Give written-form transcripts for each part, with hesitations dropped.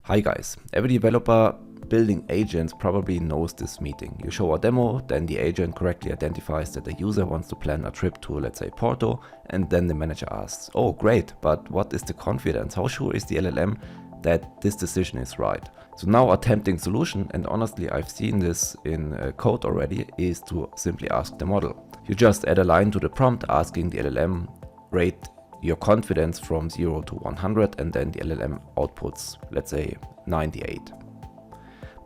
Hi guys, every developer building agents probably knows this meeting. You show a demo, then the agent correctly identifies that the user wants to plan a trip to, let's say, Porto, and then the manager asks, oh great, but what is the confidence? How sure is the LLM that this decision is right? So now a tempting solution, and honestly I've seen this in code already, is to simply ask the model. You just add a line to the prompt asking the LLM, rate your confidence from 0 to 100, and then the LLM outputs, let's say, 98.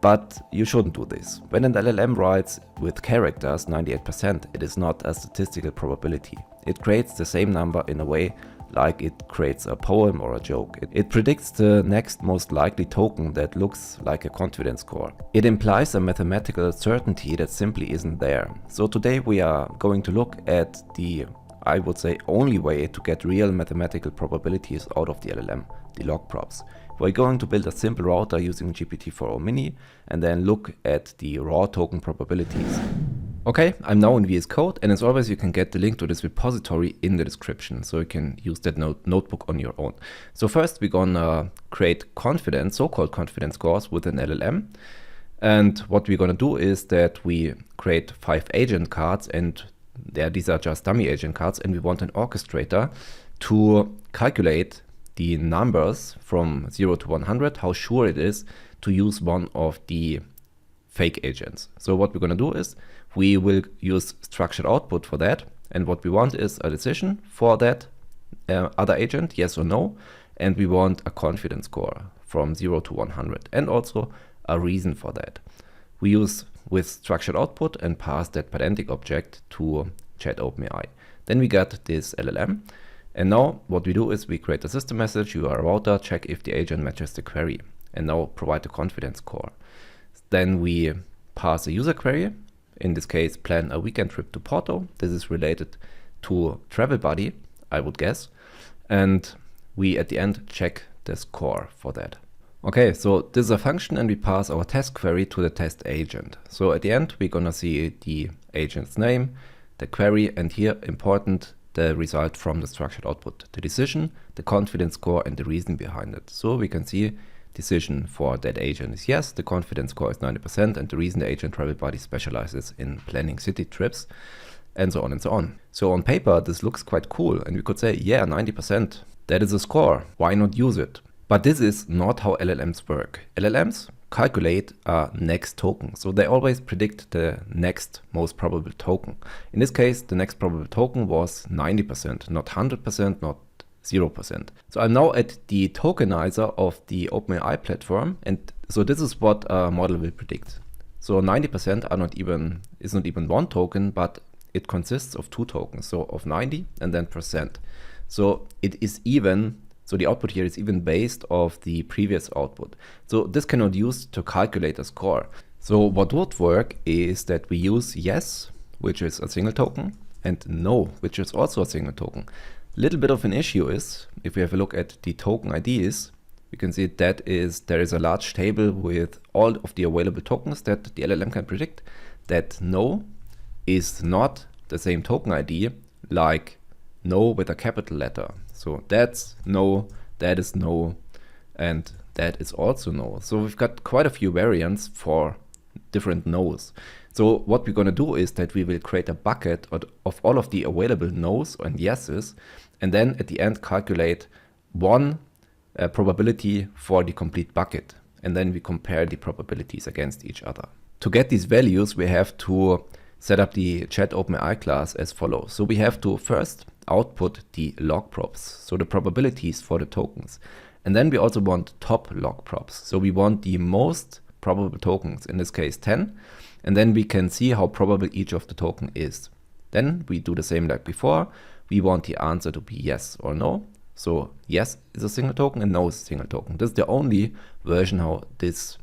But you shouldn't do this. When an LLM writes with characters 98%, it is not a statistical probability. It creates the same number in a way like it creates a poem or a joke. It predicts the next most likely token that looks like a confidence score. It implies a mathematical certainty that simply isn't there. So today we are going to look at the, I would say, only way to get real mathematical probabilities out of the LLM, the logprobs. We're going to build a simple router using GPT-4o Mini and then look at the raw token probabilities. Okay, I'm now in VS Code, and as always you can get the link to this repository in the description, so you can use that notebook on your own. So first we're gonna create confidence, so-called confidence scores with an LLM. And what we're gonna do is that we create 5 agent cards, and these are just dummy agent cards, and we want an orchestrator to calculate the numbers from 0 to 100, how sure it is to use one of the fake agents. So what we're going to do is we will use structured output for that, and what we want is a decision for that other agent, yes or no, and we want a confidence score from 0 to 100 and also a reason for that. We use with structured output and pass that pedantic object to chat OpenAI. Then we get this LLM, and now what we do is we create a system message, you are a router, check if the agent matches the query, and now provide the confidence score. Then we pass a user query, in this case plan a weekend trip to Porto. This is related to travel buddy, I would guess, and we at the end check the score for that. Okay, so this is a function, and we pass our test query to the test agent. So at the end we're gonna see the agent's name, the query, and here important, the result from the structured output, the decision, the confidence score, and the reason behind it. So we can see decision for that agent is yes, the confidence score is 90%, and the reason the agent travel buddy specializes in planning city trips, and so on and so on. So on paper this looks quite cool, and we could say, yeah, 90%, that is a score, why not use it? But this is not how LLMs work. LLMs calculate a next token. So they always predict the next most probable token. In this case, the next probable token was 90%, not 100%, not 0%. So I'm now at the tokenizer of the OpenAI platform, and so this is what a model will predict. So 90% is not even one token, but it consists of 2 tokens, so of 90 and then percent. So it is even. So the output here is even based off the previous output. So this cannot use to calculate a score. So what would work is that we use yes, which is a single token, and no, which is also a single token. Little bit of an issue is, if we have a look at the token IDs, we can see that there is a large table with all of the available tokens that the LLM can predict. That no is not the same token ID like no with a capital letter. So that's no, that is no, and that is also no. So we've got quite a few variants for different no's. So what we're going to do is that we will create a bucket of all of the available no's and yeses, and then at the end calculate one probability for the complete bucket. And then we compare the probabilities against each other. To get these values, we have to set up the chat OpenAI class as follows. So we have to first output the logprobs, so the probabilities for the tokens. And then we also want top logprobs. So we want the most probable tokens, in this case 10, and then we can see how probable each of the token is. Then we do the same like before. We want the answer to be yes or no. So yes is a single token and no is a single token. This is the only version how this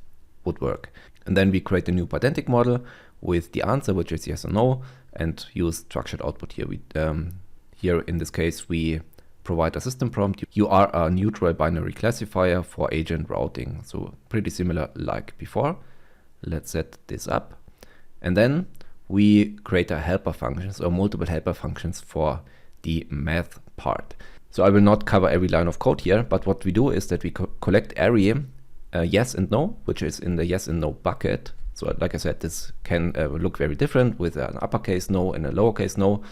would work. And then we create a new pedantic model with the answer, which is yes or no, and use structured output here. Here in this case we provide a system prompt. You are a neutral binary classifier for agent routing. So pretty similar like before. Let's set this up. And then we create a helper functions or multiple helper functions for the math part. So I will not cover every line of code here, but what we do is that we collect array yes and no, which is in the yes and no bucket. So like I said, this can look very different with an uppercase no and a lowercase no.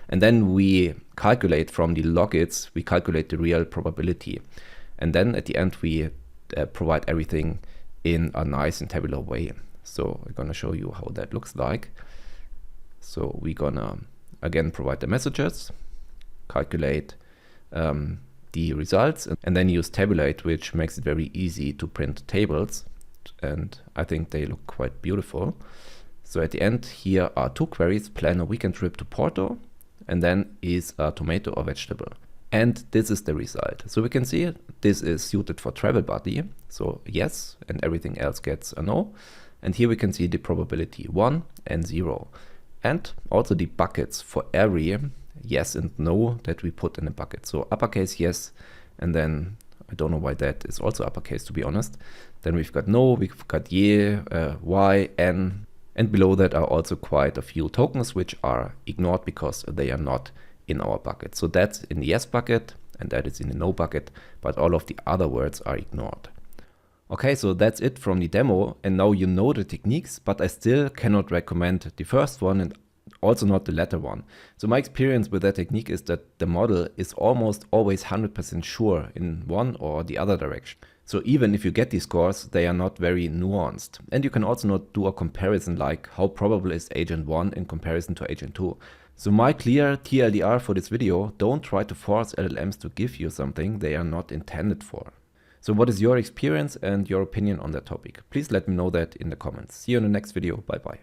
And then we calculate from the logits, we calculate the real probability. And then at the end, we provide everything in a nice and tabular way. So I'm gonna show you how that looks like. So we're gonna, again, provide the messages, calculate the results, and then use tabulate, which makes it very easy to print tables. And I think they look quite beautiful. So at the end, here are two queries: plan a weekend trip to Porto, and then is a tomato or vegetable. And this is the result. So we can see this is suited for travel buddy. So yes, and everything else gets a no. And here we can see the probability 1 and 0. And also the buckets for every yes and no that we put in a bucket. So uppercase yes, and then I don't know why that is also uppercase, to be honest. Then we've got no, we've got ye, y, n, and below that are also quite a few tokens which are ignored because they are not in our bucket. So that's in the yes bucket and that is in the no bucket, but all of the other words are ignored. Okay, so that's it from the demo, and now you know the techniques, but I still cannot recommend the first one and also not the latter one. So my experience with that technique is that the model is almost always 100% sure in one or the other direction. So even if you get these scores, they are not very nuanced. And you can also not do a comparison like how probable is agent 1 in comparison to agent 2. So my clear TLDR for this video: don't try to force LLMs to give you something they are not intended for. So what is your experience and your opinion on that topic? Please let me know that in the comments. See you in the next video. Bye bye.